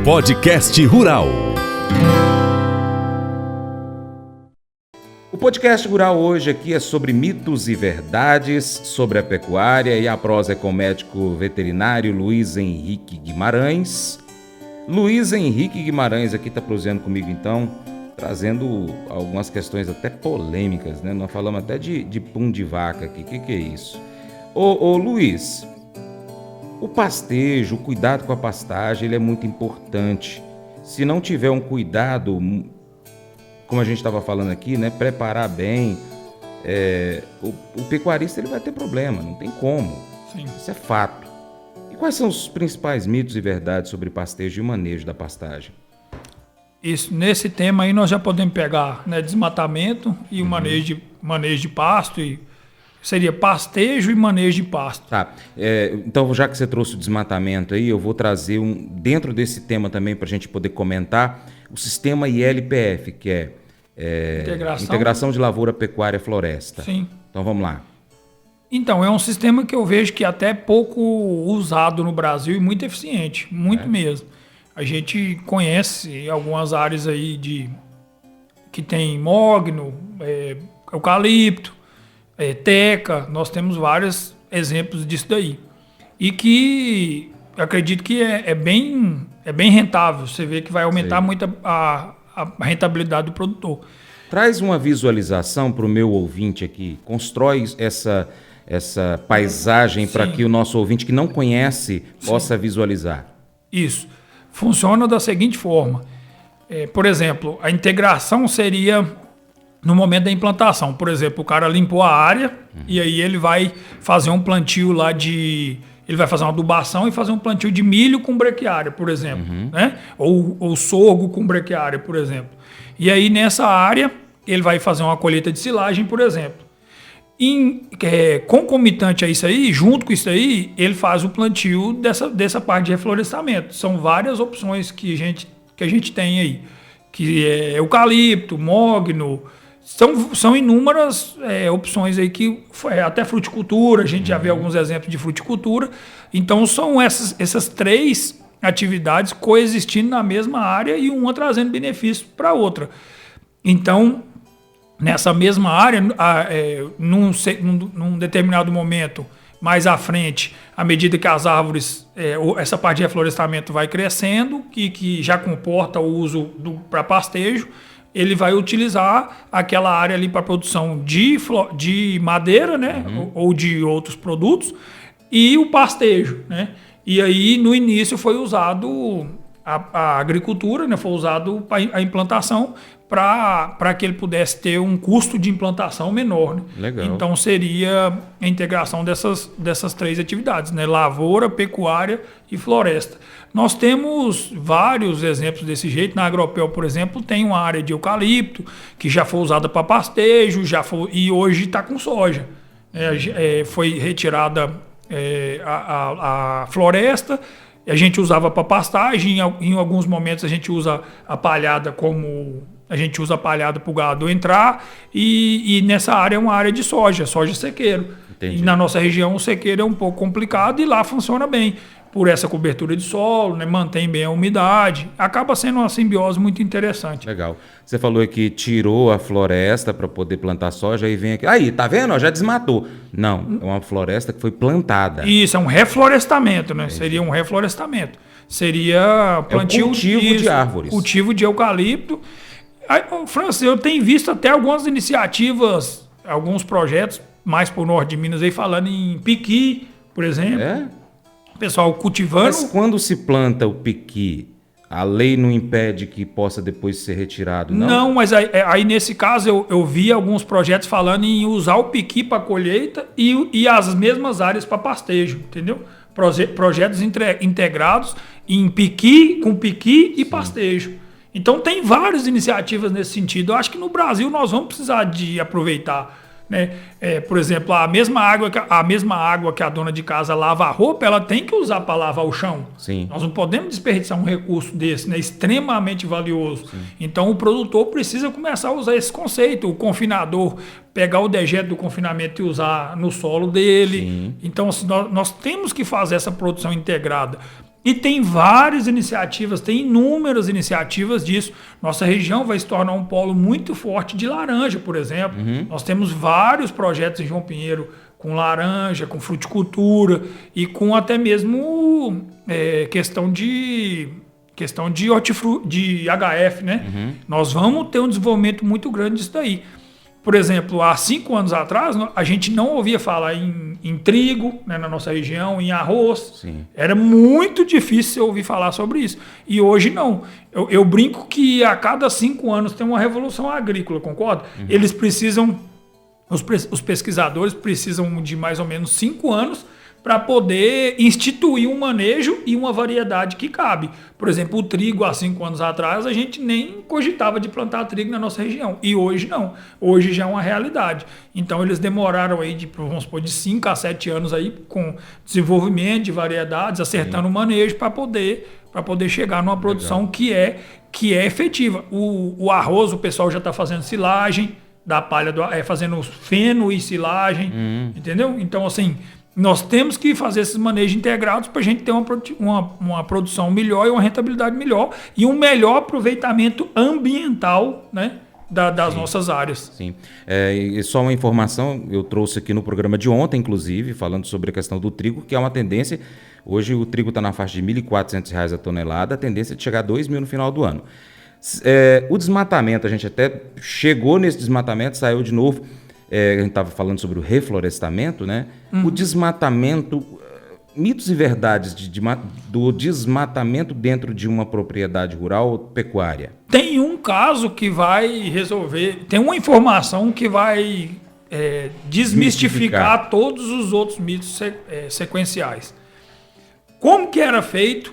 Podcast Rural. O podcast rural hoje aqui é sobre mitos e verdades sobre a pecuária, e a prosa é com o médico veterinário Luiz Henrique Guimarães. Luiz Henrique Guimarães aqui está prosseando comigo então, trazendo algumas questões até polêmicas, né? Nós falamos até de pum de vaca aqui, o que é isso? Ô Luiz, o pastejo, o cuidado com a pastagem, ele é muito importante. Se não tiver um cuidado, como a gente estava falando aqui, né, preparar bem, o pecuarista ele vai ter problema, não tem como. Sim. Isso é fato. E quais são os principais mitos e verdades sobre pastejo e o manejo da pastagem? Isso, nesse tema aí nós já podemos pegar, né, desmatamento e o manejo de pasto, e seria pastejo e manejo de pasto. Tá, então já que você trouxe o desmatamento aí, eu vou trazer dentro desse tema também para a gente poder comentar o sistema ILPF, que é Integração de Lavoura, Pecuária, Floresta. Sim. Então vamos lá. Então, é um sistema que eu vejo que é até pouco usado no Brasil e muito eficiente, muito mesmo. A gente conhece algumas áreas aí que tem mogno, eucalipto, teca, nós temos vários exemplos disso daí. E que eu acredito que é bem rentável, você vê que vai aumentar muito a rentabilidade do produtor. Traz uma visualização para o meu ouvinte aqui, constrói essa paisagem para que o nosso ouvinte que não conhece possa visualizar. Isso. Funciona da seguinte forma. Por exemplo, a integração seria no momento da implantação. Por exemplo, o cara limpou a área e aí ele vai fazer um plantio lá ele vai fazer uma adubação e fazer um plantio de milho com brequiária, por exemplo. Né? Ou sorgo com brequiária, por exemplo. E aí nessa área ele vai fazer uma colheita de silagem, por exemplo. Concomitante a isso aí, junto com isso aí, ele faz o plantio dessa parte de reflorestamento. São várias opções que a gente tem aí, que é eucalipto, mogno, são inúmeras opções aí, que até fruticultura, a gente já vê alguns exemplos de fruticultura. Então são essas três atividades coexistindo na mesma área e uma trazendo benefício para a outra. Então, nessa mesma área, num determinado momento, mais à frente, à medida que as árvores, essa parte de reflorestamento vai crescendo, que já comporta o uso para pastejo, ele vai utilizar aquela área ali para produção de madeira, né, ou de outros produtos, e o pastejo, né? E aí, no início, foi usado a agricultura, né, foi usado a implantação para que ele pudesse ter um custo de implantação menor. Né? Legal. Então seria a integração dessas três atividades, né? Lavoura, pecuária e floresta. Nós temos vários exemplos desse jeito. Na Agropel, por exemplo, tem uma área de eucalipto que já foi usada para pastejo, e hoje está com soja. Foi retirada a floresta. A gente usava para pastagem, em alguns momentos a gente usa a palhada para o gado entrar, e nessa área é uma área de soja sequeiro. Entendi. E na nossa região o sequeiro é um pouco complicado e lá funciona bem, por essa cobertura de solo, né, mantém bem a umidade, acaba sendo uma simbiose muito interessante. Legal. Você falou que tirou a floresta para poder plantar soja e vem aqui. Aí, tá vendo? Já desmatou. Não, é uma floresta que foi plantada. Isso, é um reflorestamento, né? Seria um reflorestamento. Seria plantio cultivo de árvores. Cultivo de eucalipto. Aí, Francis, eu tenho visto até algumas iniciativas, alguns projetos mais por norte de Minas aí, falando em piqui, por exemplo. O pessoal cultivando. Mas quando se planta o piqui, a lei não impede que possa depois ser retirado, não? Não, mas aí nesse caso eu vi alguns projetos falando em usar o piqui para colheita e as mesmas áreas para pastejo, entendeu? Projetos integrados em piqui, com piqui e pastejo. Então tem várias iniciativas nesse sentido. Eu acho que no Brasil nós vamos precisar de aproveitar, né? Por exemplo, a mesma água que a dona de casa lava a roupa, ela tem que usar para lavar o chão. Sim. Nós não podemos desperdiçar um recurso desse, né? Extremamente valioso. Sim. Então o produtor precisa começar a usar esse conceito. O confinador pegar o dejeto do confinamento e usar no solo dele. Sim. Então assim, nós temos que fazer essa produção integrada. E tem várias iniciativas, tem inúmeras iniciativas disso. Nossa região vai se tornar um polo muito forte de laranja, por exemplo. Nós temos vários projetos em João Pinheiro com laranja, com fruticultura e com até mesmo questão de de HF, né? Nós vamos ter um desenvolvimento muito grande disso daí. Por exemplo, há 5 anos atrás, a gente não ouvia falar em trigo, né, na nossa região, em arroz. Sim. Era muito difícil ouvir falar sobre isso. E hoje não. Eu brinco que a cada 5 anos tem uma revolução agrícola, concorda? Eles precisam, os pesquisadores precisam de mais ou menos 5 anos para poder instituir um manejo e uma variedade que cabe. Por exemplo, o trigo, há 5 anos atrás, a gente nem cogitava de plantar trigo na nossa região. E hoje não. Hoje já é uma realidade. Então, eles demoraram aí, vamos supor, de 5 a 7 anos aí, com desenvolvimento de variedades, acertando o manejo para poder chegar numa produção que é efetiva. O arroz, o pessoal já está fazendo silagem da palha, fazendo feno e silagem, entendeu? Então, assim, nós temos que fazer esses manejos integrados para a gente ter uma produção melhor e uma rentabilidade melhor e um melhor aproveitamento ambiental, né, das nossas áreas. Sim. E só uma informação, eu trouxe aqui no programa de ontem, inclusive, falando sobre a questão do trigo, que é uma tendência. Hoje o trigo está na faixa de R$ 1.400 a tonelada, a tendência é de chegar a R$ 2.000 no final do ano. O desmatamento, a gente até chegou nesse desmatamento, saiu de novo. A gente estava falando sobre o reflorestamento, né? O desmatamento, mitos e verdades do desmatamento dentro de uma propriedade rural ou pecuária. Tem um caso que vai resolver, tem uma informação que vai desmistificar todos os outros mitos sequenciais. Como que era feito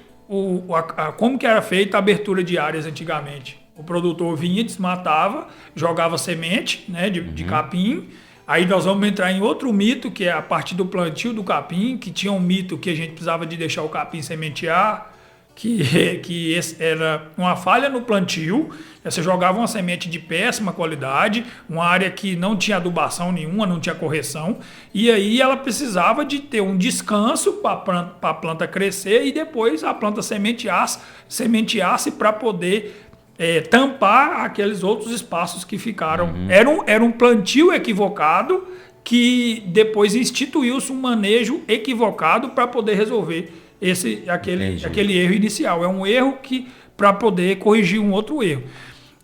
a abertura de áreas antigamente? O produtor vinha, desmatava, jogava semente, né, de capim. Aí nós vamos entrar em outro mito, que é a partir do plantio do capim, que tinha um mito que a gente precisava de deixar o capim sementear, que era uma falha no plantio. Você jogava uma semente de péssima qualidade, uma área que não tinha adubação nenhuma, não tinha correção, e aí ela precisava de ter um descanso para a planta crescer e depois a planta sementeasse para poder tampar aqueles outros espaços que ficaram. Era um plantio equivocado que depois instituiu-se um manejo equivocado para poder resolver aquele erro inicial. É um erro para poder corrigir um outro erro.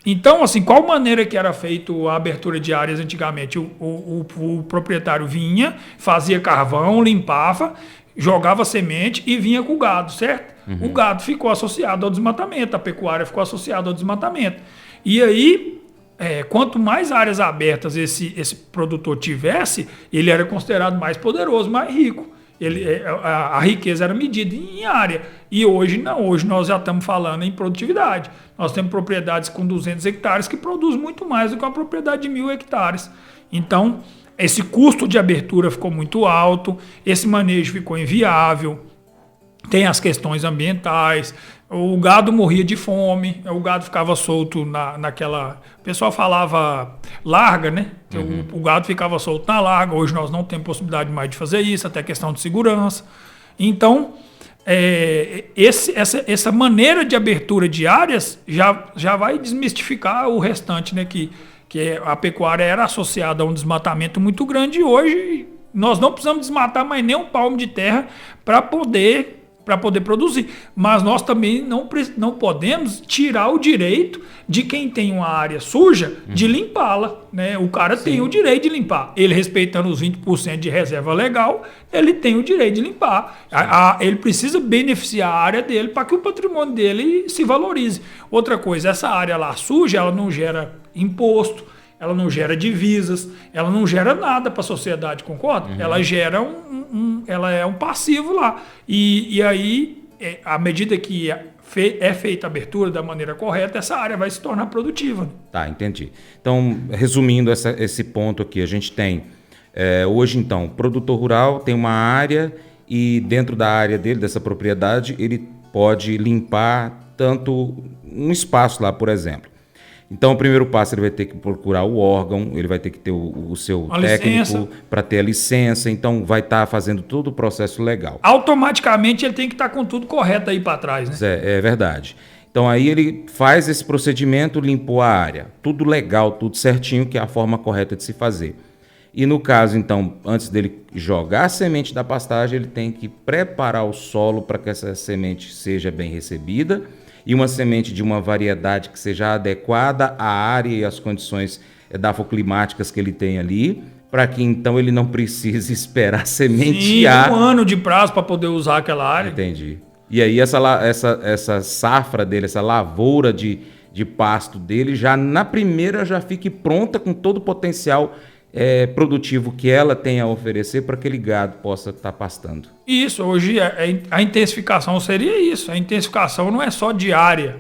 Então, assim, qual maneira que era feito a abertura de áreas antigamente? O proprietário vinha, fazia carvão, limpava, jogava semente e vinha com o gado, certo? O gado ficou associado ao desmatamento, a pecuária ficou associada ao desmatamento. E aí, quanto mais áreas abertas esse produtor tivesse, ele era considerado mais poderoso, mais rico. A riqueza era medida em área. E hoje não, hoje nós já estamos falando em produtividade. Nós temos propriedades com 200 hectares que produzem muito mais do que uma propriedade de 1.000 hectares. Então, esse custo de abertura ficou muito alto, esse manejo ficou inviável. Tem as questões ambientais, o gado morria de fome, o gado ficava solto naquela... O pessoal falava larga, né? O gado ficava solto na larga, hoje nós não temos possibilidade mais de fazer isso, até questão de segurança. Então, essa maneira de abertura de áreas já vai desmistificar o restante, né? Que a pecuária era associada a um desmatamento muito grande e hoje nós não precisamos desmatar mais nem um palmo de terra para poder produzir. Mas nós também não podemos tirar o direito de quem tem uma área suja de limpá-la, né? O cara tem o direito de limpar. Ele respeitando os 20% de reserva legal, ele tem o direito de limpar. Ele precisa beneficiar a área dele para que o patrimônio dele se valorize. Outra coisa, essa área lá suja, ela não gera imposto, ela não gera divisas, ela não gera nada para a sociedade, concorda? Ela gera ela é um passivo lá. E aí, à medida que é feita a abertura da maneira correta, essa área vai se tornar produtiva. Tá, entendi. Então, resumindo esse ponto aqui, a gente tem, hoje então, o produtor rural tem uma área e dentro da área dele, dessa propriedade, ele pode limpar tanto um espaço lá, por exemplo. Então, o primeiro passo, ele vai ter que procurar o órgão, ele vai ter que ter o seu Uma técnico licença. para ter a licença, então vai estar fazendo todo o processo legal. Automaticamente ele tem que estar com tudo correto aí para trás, né? É verdade. Então, aí ele faz esse procedimento, limpou a área. Tudo legal, tudo certinho, que é a forma correta de se fazer. E no caso, então, antes dele jogar a semente da pastagem, ele tem que preparar o solo para que essa semente seja bem recebida, e uma semente de uma variedade que seja adequada à área e às condições edafoclimáticas que ele tem ali, para que então ele não precise esperar sementear. Sim, 1 ano de prazo para poder usar aquela área. Entendi. E aí essa safra dele, essa lavoura de pasto dele, já na primeira já fique pronta com todo o potencial produtivo que ela tem a oferecer para que aquele gado possa estar pastando. Isso, hoje a intensificação seria isso. A intensificação não é só de área.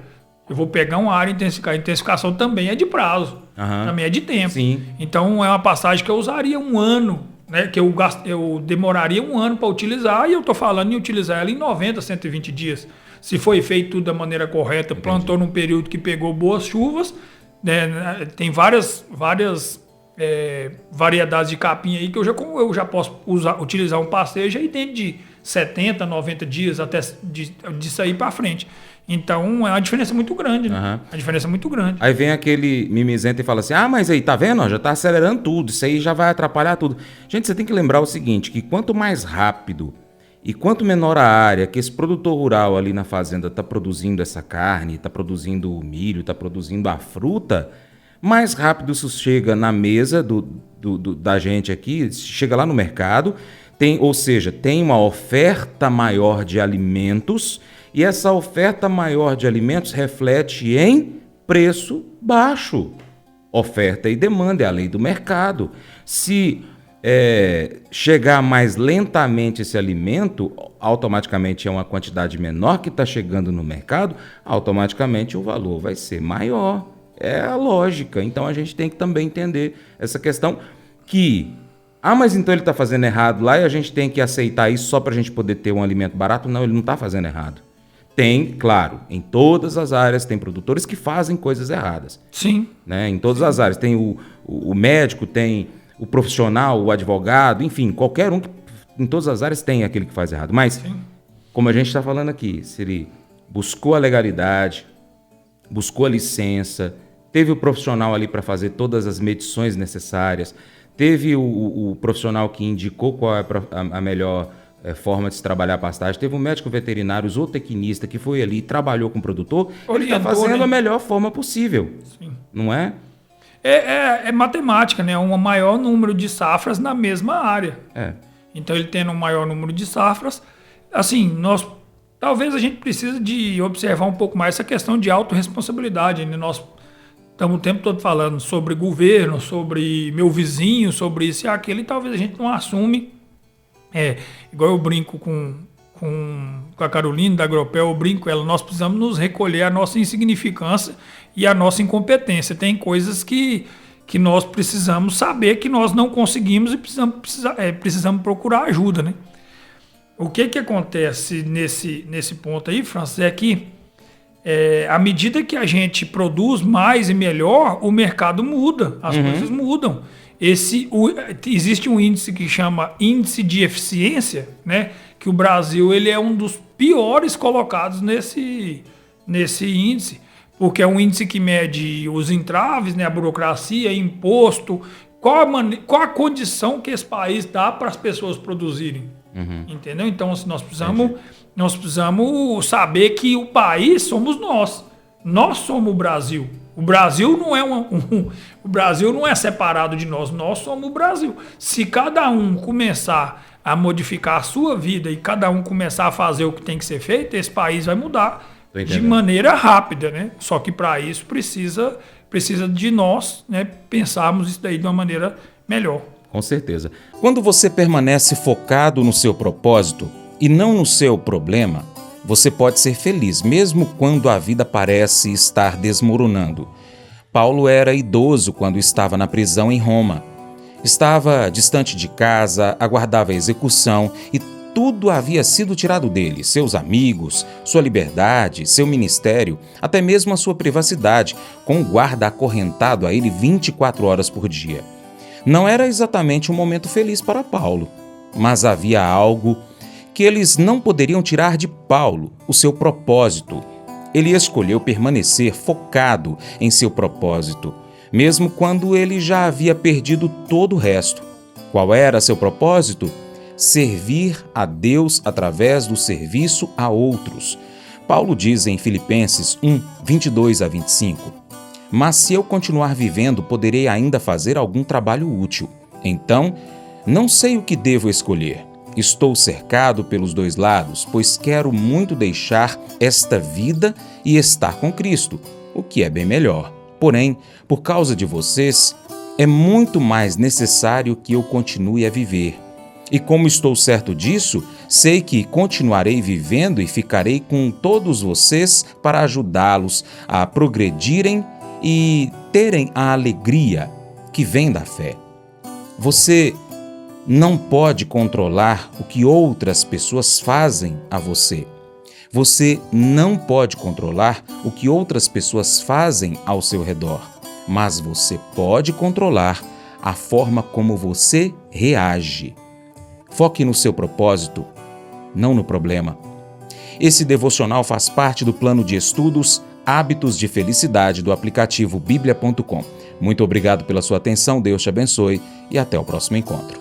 Eu vou pegar uma área e intensificar. A intensificação também é de prazo, também é de tempo. Sim. Então é uma pastagem que eu usaria 1 ano, né? Que eu demoraria 1 ano para utilizar, e eu estou falando em utilizar ela em 90, 120 dias. Se foi feito tudo da maneira correta, plantou num período que pegou boas chuvas, né? Tem várias variedades de capim aí que eu já posso utilizar um pastejo aí dentro de 70, 90 dias até disso aí para frente. Então é uma diferença muito grande, né? A diferença é muito grande. Aí vem aquele mimizento e fala assim, mas aí, tá vendo? Ó, já tá acelerando tudo, isso aí já vai atrapalhar tudo. Gente, você tem que lembrar o seguinte, que quanto mais rápido e quanto menor a área que esse produtor rural ali na fazenda está produzindo essa carne, está produzindo o milho, está produzindo a fruta, mais rápido isso chega na mesa da gente aqui, chega lá no mercado, ou seja, tem uma oferta maior de alimentos, e essa oferta maior de alimentos reflete em preço baixo. Oferta e demanda é a lei do mercado. Se chegar mais lentamente esse alimento, automaticamente é uma quantidade menor que está chegando no mercado, automaticamente o valor vai ser maior. É a lógica. Então a gente tem que também entender essa questão que... mas então ele está fazendo errado lá e a gente tem que aceitar isso só para a gente poder ter um alimento barato? Não, ele não está fazendo errado. Tem, claro, em todas as áreas tem produtores que fazem coisas erradas. Sim. Né? Em todas as áreas. Tem o médico, tem o profissional, o advogado, enfim, qualquer um, em todas as áreas tem aquele que faz errado. Mas, como a gente está falando aqui, se ele buscou a legalidade, buscou a licença, teve o profissional ali para fazer todas as medições necessárias, teve o profissional que indicou qual é a melhor forma de se trabalhar a pastagem, teve um médico veterinário, o zootecnista que foi ali e trabalhou com o produtor, ele está fazendo a melhor forma possível. Sim. Não é? É matemática, né? Um maior número de safras na mesma área. Então, ele tendo um maior número de safras, assim, talvez a gente precise de observar um pouco mais essa questão de autorresponsabilidade, né? Nós estamos o tempo todo falando sobre governo, sobre meu vizinho, sobre isso e aquilo, e talvez a gente não assume. Igual eu brinco com a Carolina da Agropel, eu brinco com ela, nós precisamos nos recolher a nossa insignificância e a nossa incompetência. Tem coisas que nós precisamos saber que nós não conseguimos e precisamos procurar ajuda, né? O que acontece nesse ponto aí, Francis, é que à medida que a gente produz mais e melhor, o mercado muda, as coisas mudam. Existe um índice que chama índice de eficiência, né? Que o Brasil ele é um dos piores colocados nesse índice, porque é um índice que mede os entraves, né? A burocracia, imposto, qual a condição que esse país dá para as pessoas produzirem. Entendeu? Então, assim, nós precisamos saber que o país somos nós. Nós somos o Brasil. O Brasil não é o Brasil não é separado de nós. Nós somos o Brasil. Se cada um começar a modificar a sua vida e cada um começar a fazer o que tem que ser feito, esse país vai mudar de maneira rápida, né? Só que para isso precisa de nós, né, pensarmos isso daí de uma maneira melhor. Com certeza. Quando você permanece focado no seu propósito e não no seu problema, você pode ser feliz, mesmo quando a vida parece estar desmoronando. Paulo era idoso quando estava na prisão em Roma. Estava distante de casa, aguardava a execução e tudo havia sido tirado dele, seus amigos, sua liberdade, seu ministério, até mesmo a sua privacidade, com o guarda acorrentado a ele 24 horas por dia. Não era exatamente um momento feliz para Paulo, mas havia algo que eles não poderiam tirar de Paulo, o seu propósito. Ele escolheu permanecer focado em seu propósito, mesmo quando ele já havia perdido todo o resto. Qual era seu propósito? Servir a Deus através do serviço a outros. Paulo diz em Filipenses 1, 22 a 25, mas se eu continuar vivendo, poderei ainda fazer algum trabalho útil. Então, não sei o que devo escolher. Estou cercado pelos dois lados, pois quero muito deixar esta vida e estar com Cristo, o que é bem melhor. Porém, por causa de vocês, é muito mais necessário que eu continue a viver. E como estou certo disso, sei que continuarei vivendo e ficarei com todos vocês para ajudá-los a progredirem e terem a alegria que vem da fé. Você não pode controlar o que outras pessoas fazem a você. Você não pode controlar o que outras pessoas fazem ao seu redor, mas você pode controlar a forma como você reage. Foque no seu propósito, não no problema. Esse devocional faz parte do plano de estudos Hábitos de Felicidade do aplicativo bíblia.com. Muito obrigado pela sua atenção, Deus te abençoe e até o próximo encontro.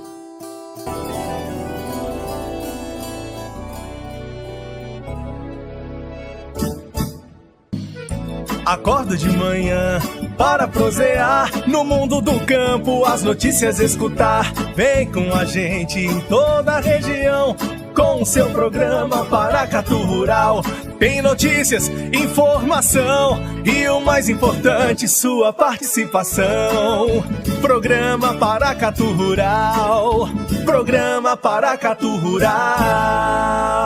Acordo de manhã para prosear no mundo do campo, as notícias escutar. Vem com a gente em toda a região com o seu programa Paracatu Rural. Tem notícias, informação e o mais importante, sua participação. Programa Paracatu Rural. Programa Paracatu Rural.